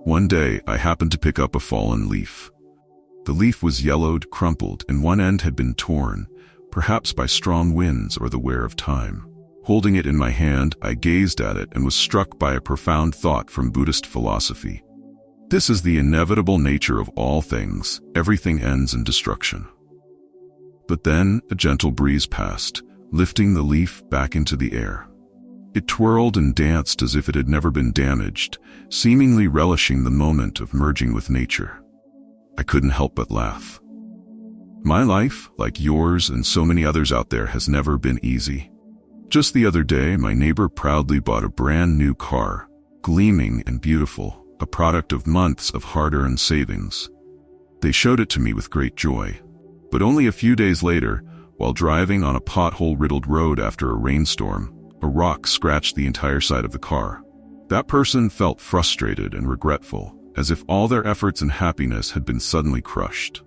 One day, I happened to pick up a fallen leaf. The leaf was yellowed, crumpled, and one end had been torn, perhaps by strong winds or the wear of time. Holding it in my hand, I gazed at it and was struck by a profound thought from Buddhist philosophy. This is the inevitable nature of all things. Everything ends in destruction. But then a gentle breeze passed, lifting the leaf back into the air. It twirled and danced as if it had never been damaged, seemingly relishing the moment of merging with nature. I couldn't help but laugh. My life, like yours and so many others out there, has never been easy. Just the other day, my neighbor proudly bought a brand new car, gleaming and beautiful, a product of months of hard-earned savings. They showed it to me with great joy. But only a few days later, while driving on a pothole-riddled road after a rainstorm, a rock scratched the entire side of the car. That person felt frustrated and regretful, as if all their efforts and happiness had been suddenly crushed.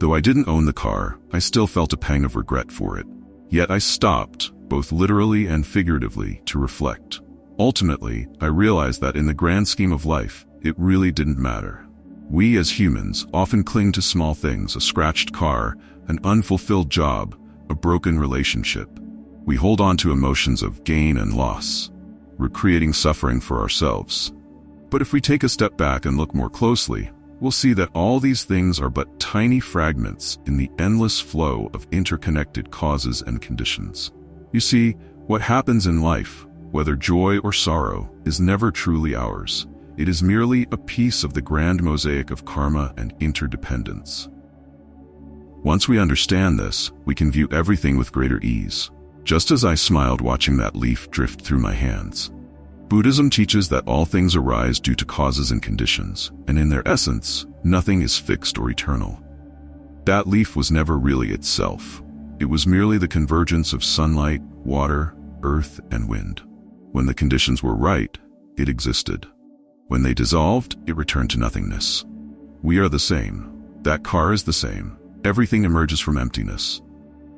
Though I didn't own the car, I still felt a pang of regret for it. Yet I stopped, both literally and figuratively, to reflect. Ultimately, I realized that in the grand scheme of life, it really didn't matter. We as humans often cling to small things: a scratched car, an unfulfilled job, a broken relationship. We hold on to emotions of gain and loss, recreating suffering for ourselves. But if we take a step back and look more closely, we'll see that all these things are but tiny fragments in the endless flow of interconnected causes and conditions. You see, what happens in life, whether joy or sorrow, is never truly ours. It is merely a piece of the grand mosaic of karma and interdependence. Once we understand this, we can view everything with greater ease, just as I smiled watching that leaf drift through my hands. Buddhism teaches that all things arise due to causes and conditions, and in their essence, nothing is fixed or eternal. That leaf was never really itself. It was merely the convergence of sunlight, water, earth, and wind. When the conditions were right, it existed. When they dissolved, it returned to nothingness. We are the same. That car is the same. Everything emerges from emptiness.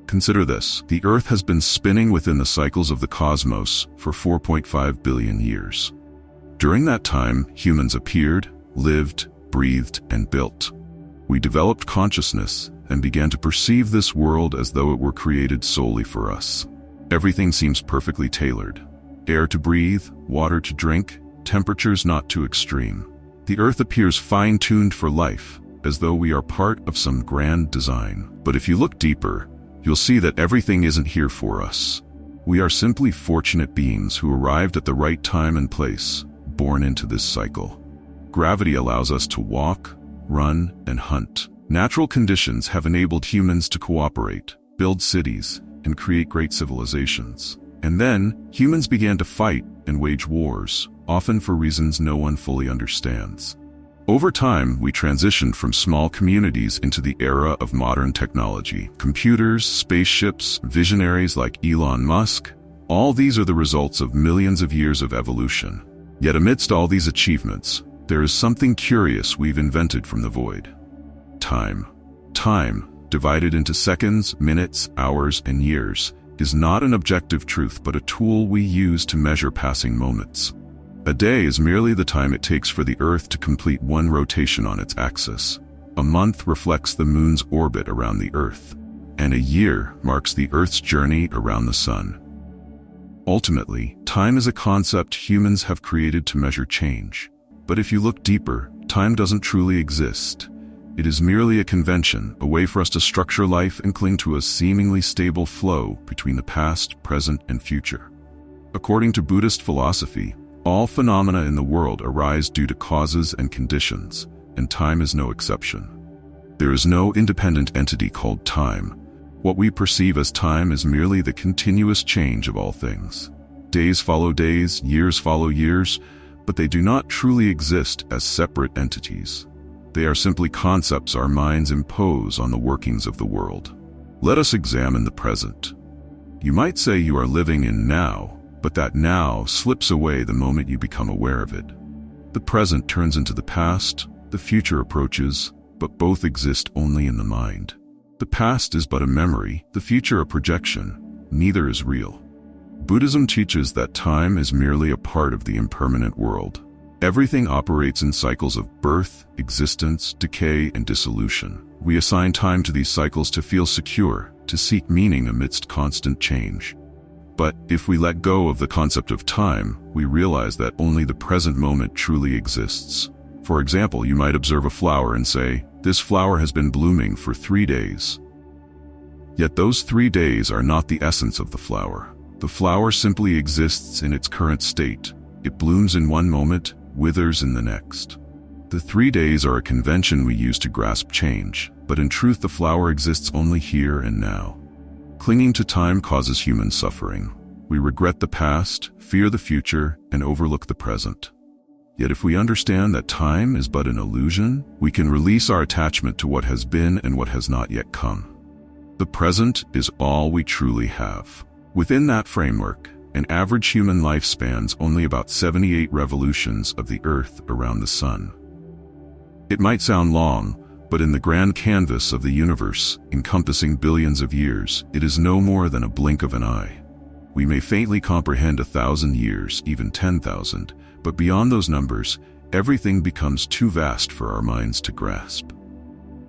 Consider this: the Earth has been spinning within the cycles of the cosmos for 4.5 billion years. During that time, humans appeared, lived, breathed, and built. We developed consciousness and began to perceive this world as though it were created solely for us. Everything seems perfectly tailored. Air to breathe, water to drink, temperatures not too extreme. The Earth appears fine-tuned for life, as though we are part of some grand design. But if you look deeper, you'll see that everything isn't here for us. We are simply fortunate beings who arrived at the right time and place, born into this cycle. Gravity allows us to walk, run, and hunt. Natural conditions have enabled humans to cooperate, build cities, and create great civilizations. And then, humans began to fight and wage wars, often for reasons no one fully understands. Over time, we transitioned from small communities into the era of modern technology. Computers, spaceships, visionaries like Elon Musk, all these are the results of millions of years of evolution. Yet amidst all these achievements, there is something curious we've invented from the void. Time. Time, divided into seconds, minutes, hours, and years, is not an objective truth but a tool we use to measure passing moments. A day is merely the time it takes for the Earth to complete one rotation on its axis. A month reflects the Moon's orbit around the Earth, and a year marks the Earth's journey around the Sun. Ultimately, time is a concept humans have created to measure change. But if you look deeper, time doesn't truly exist. It is merely a convention, a way for us to structure life and cling to a seemingly stable flow between the past, present, and future. According to Buddhist philosophy, all phenomena in the world arise due to causes and conditions, and time is no exception. There is no independent entity called time. What we perceive as time is merely the continuous change of all things. Days follow days, years follow years, but they do not truly exist as separate entities. They are simply concepts our minds impose on the workings of the world. Let us examine the present. You might say you are living in now, but that now slips away the moment you become aware of it. The present turns into the past, the future approaches, but both exist only in the mind. The past is but a memory, the future a projection. Neither is real. Buddhism teaches that time is merely a part of the impermanent world. Everything operates in cycles of birth, existence, decay, and dissolution. We assign time to these cycles to feel secure, to seek meaning amidst constant change. But if we let go of the concept of time, we realize that only the present moment truly exists. For example, you might observe a flower and say, "This flower has been blooming for 3 days." Yet those 3 days are not the essence of the flower. The flower simply exists in its current state. It blooms in one moment, withers in the next. The 3 days are a convention we use to grasp change, but in truth the flower exists only here and now. Clinging to time causes human suffering. We regret the past, fear the future, and overlook the present. Yet if we understand that time is but an illusion, we can release our attachment to what has been and what has not yet come. The present is all we truly have. Within that framework, an average human life spans only about 78 revolutions of the Earth around the Sun. It might sound long, but in the grand canvas of the universe, encompassing billions of years, it is no more than a blink of an eye. We may faintly comprehend 1,000 years, even 10,000, but beyond those numbers, everything becomes too vast for our minds to grasp.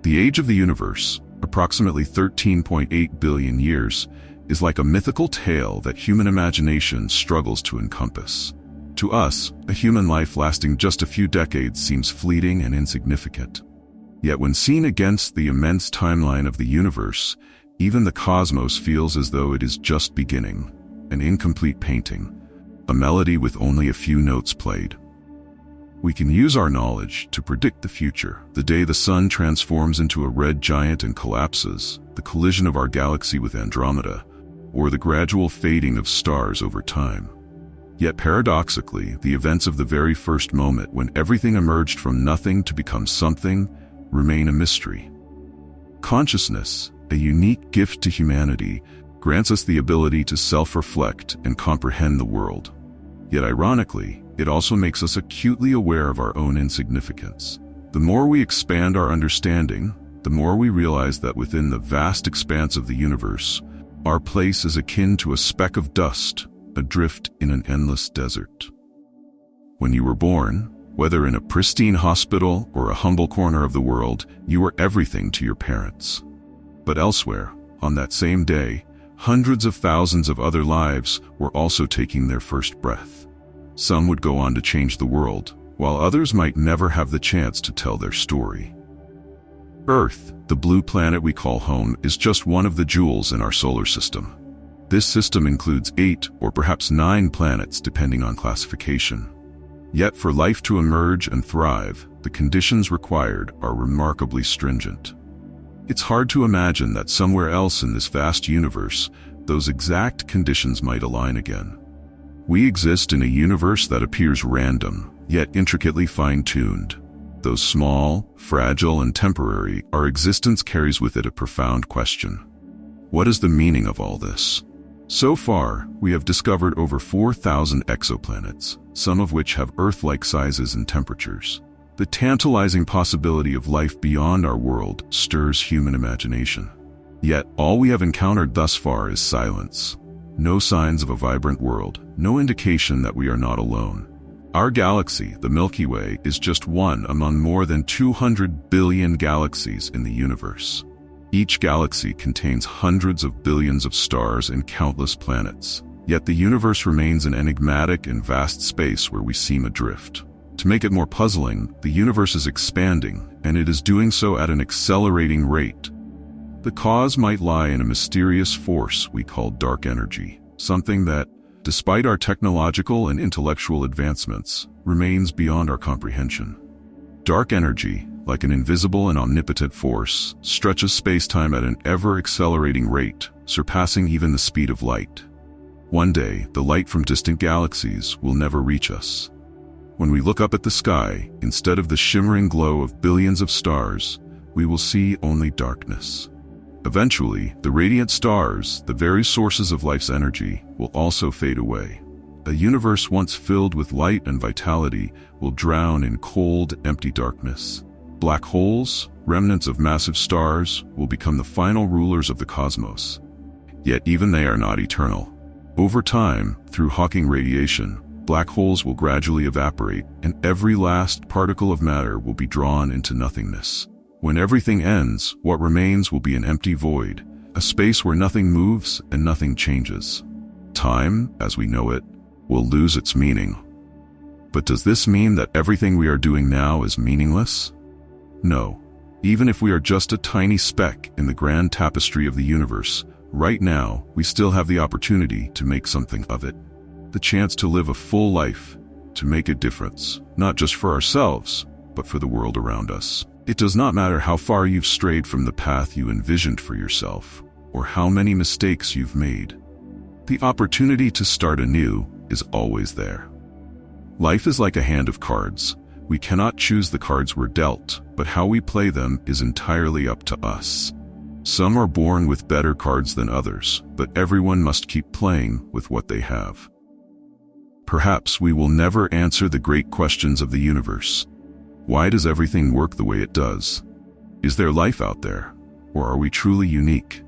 The age of the universe, approximately 13.8 billion years, is like a mythical tale that human imagination struggles to encompass. To us, a human life lasting just a few decades seems fleeting and insignificant. Yet when seen against the immense timeline of the universe, even the cosmos feels as though it is just beginning, an incomplete painting, a melody with only a few notes played. We can use our knowledge to predict the future, the day the sun transforms into a red giant and collapses, the collision of our galaxy with Andromeda, or the gradual fading of stars over time. Yet paradoxically, the events of the very first moment when everything emerged from nothing to become something remain a mystery. Consciousness, a unique gift to humanity, grants us the ability to self-reflect and comprehend the world. Yet ironically, it also makes us acutely aware of our own insignificance. The more we expand our understanding, the more we realize that within the vast expanse of the universe, our place is akin to a speck of dust, adrift in an endless desert. When you were born, whether in a pristine hospital or a humble corner of the world, you were everything to your parents. But elsewhere, on that same day, hundreds of thousands of other lives were also taking their first breath. Some would go on to change the world, while others might never have the chance to tell their story. Earth, the blue planet we call home, is just one of the jewels in our solar system. This system includes 8 or perhaps 9 planets depending on classification. Yet for life to emerge and thrive, the conditions required are remarkably stringent. It's hard to imagine that somewhere else in this vast universe, those exact conditions might align again. We exist in a universe that appears random, yet intricately fine-tuned. Though small, fragile, and temporary, our existence carries with it a profound question. What is the meaning of all this? So far, we have discovered over 4,000 exoplanets, some of which have Earth-like sizes and temperatures. The tantalizing possibility of life beyond our world stirs human imagination. Yet, all we have encountered thus far is silence. No signs of a vibrant world, no indication that we are not alone. Our galaxy, the Milky Way, is just one among more than 200 billion galaxies in the universe. Each galaxy contains hundreds of billions of stars and countless planets. Yet the universe remains an enigmatic and vast space where we seem adrift. To make it more puzzling, the universe is expanding, and it is doing so at an accelerating rate. The cause might lie in a mysterious force we call dark energy, something that, despite our technological and intellectual advancements, remains beyond our comprehension. Dark energy, like an invisible and omnipotent force, stretches space-time at an ever-accelerating rate, surpassing even the speed of light. One day, the light from distant galaxies will never reach us. When we look up at the sky, instead of the shimmering glow of billions of stars, we will see only darkness. Eventually, the radiant stars, the very sources of life's energy, will also fade away. A universe once filled with light and vitality will drown in cold, empty darkness. Black holes, remnants of massive stars, will become the final rulers of the cosmos. Yet even they are not eternal. Over time, through Hawking radiation, black holes will gradually evaporate, and every last particle of matter will be drawn into nothingness. When everything ends, what remains will be an empty void, a space where nothing moves and nothing changes. Time, as we know it, will lose its meaning. But does this mean that everything we are doing now is meaningless? No. Even if we are just a tiny speck in the grand tapestry of the universe, right now we still have the opportunity to make something of it. The chance to live a full life, to make a difference, not just for ourselves, but for the world around us. It does not matter how far you've strayed from the path you envisioned for yourself, or how many mistakes you've made. The opportunity to start anew is always there. Life is like a hand of cards. We cannot choose the cards we're dealt, but how we play them is entirely up to us. Some are born with better cards than others, but everyone must keep playing with what they have. Perhaps we will never answer the great questions of the universe. Why does everything work the way it does? Is there life out there, or are we truly unique?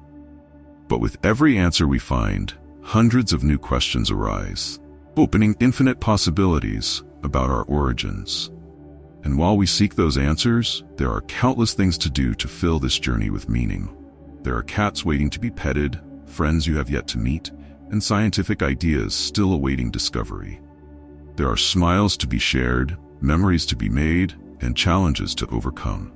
But with every answer we find, hundreds of new questions arise, opening infinite possibilities about our origins. And while we seek those answers, there are countless things to do to fill this journey with meaning. There are cats waiting to be petted, friends you have yet to meet, and scientific ideas still awaiting discovery. There are smiles to be shared, memories to be made, and challenges to overcome.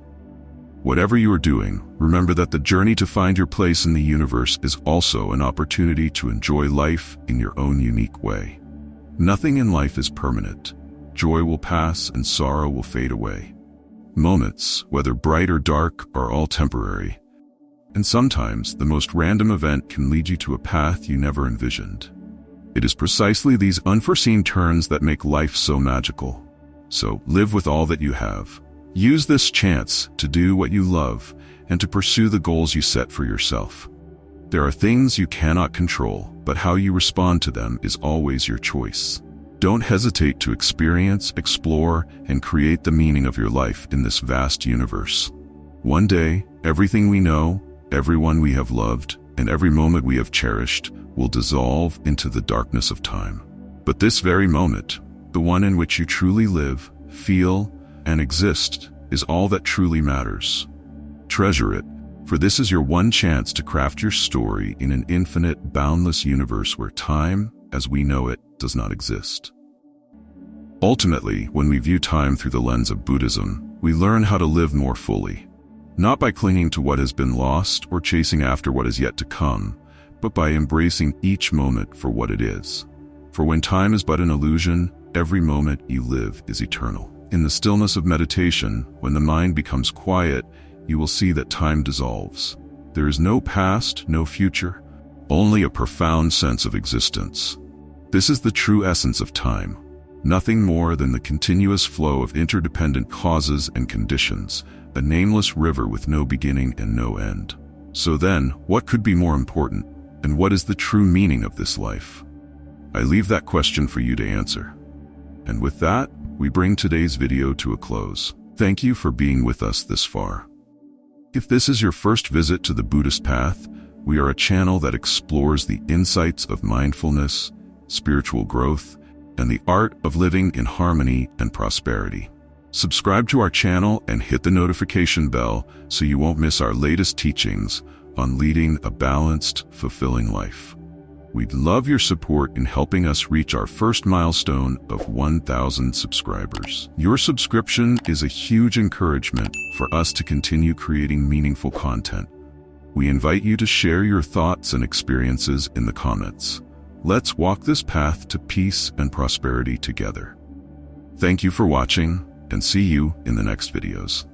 Whatever you are doing, remember that the journey to find your place in the universe is also an opportunity to enjoy life in your own unique way. Nothing in life is permanent. Joy will pass and sorrow will fade away. Moments, whether bright or dark, are all temporary. And sometimes the most random event can lead you to a path you never envisioned. It is precisely these unforeseen turns that make life so magical. So live with all that you have. Use this chance to do what you love and to pursue the goals you set for yourself. There are things you cannot control, but how you respond to them is always your choice. Don't hesitate to experience, explore, and create the meaning of your life in this vast universe. One day, everything we know, everyone we have loved, and every moment we have cherished will dissolve into the darkness of time. But this very moment, the one in which you truly live, feel, and exist, is all that truly matters. Treasure it, for this is your one chance to craft your story in an infinite, boundless universe where time, as we know it, does not exist. Ultimately, when we view time through the lens of Buddhism, we learn how to live more fully. Not by clinging to what has been lost or chasing after what is yet to come, but by embracing each moment for what it is. For when time is but an illusion, every moment you live is eternal. In the stillness of meditation, when the mind becomes quiet, you will see that time dissolves. There is no past, no future, only a profound sense of existence. This is the true essence of time, nothing more than the continuous flow of interdependent causes and conditions, a nameless river with no beginning and no end. So then, what could be more important, and what is the true meaning of this life? I leave that question for you to answer. And with that, we bring today's video to a close. Thank you for being with us this far. If this is your first visit to the Buddhist path, we are a channel that explores the insights of mindfulness, spiritual growth, and the art of living in harmony and prosperity. Subscribe to our channel and hit the notification bell so you won't miss our latest teachings on leading a balanced, fulfilling life. We'd love your support in helping us reach our first milestone of 1,000 subscribers. Your subscription is a huge encouragement for us to continue creating meaningful content. We invite you to share your thoughts and experiences in the comments. Let's walk this path to peace and prosperity together. Thank you for watching, and see you in the next videos.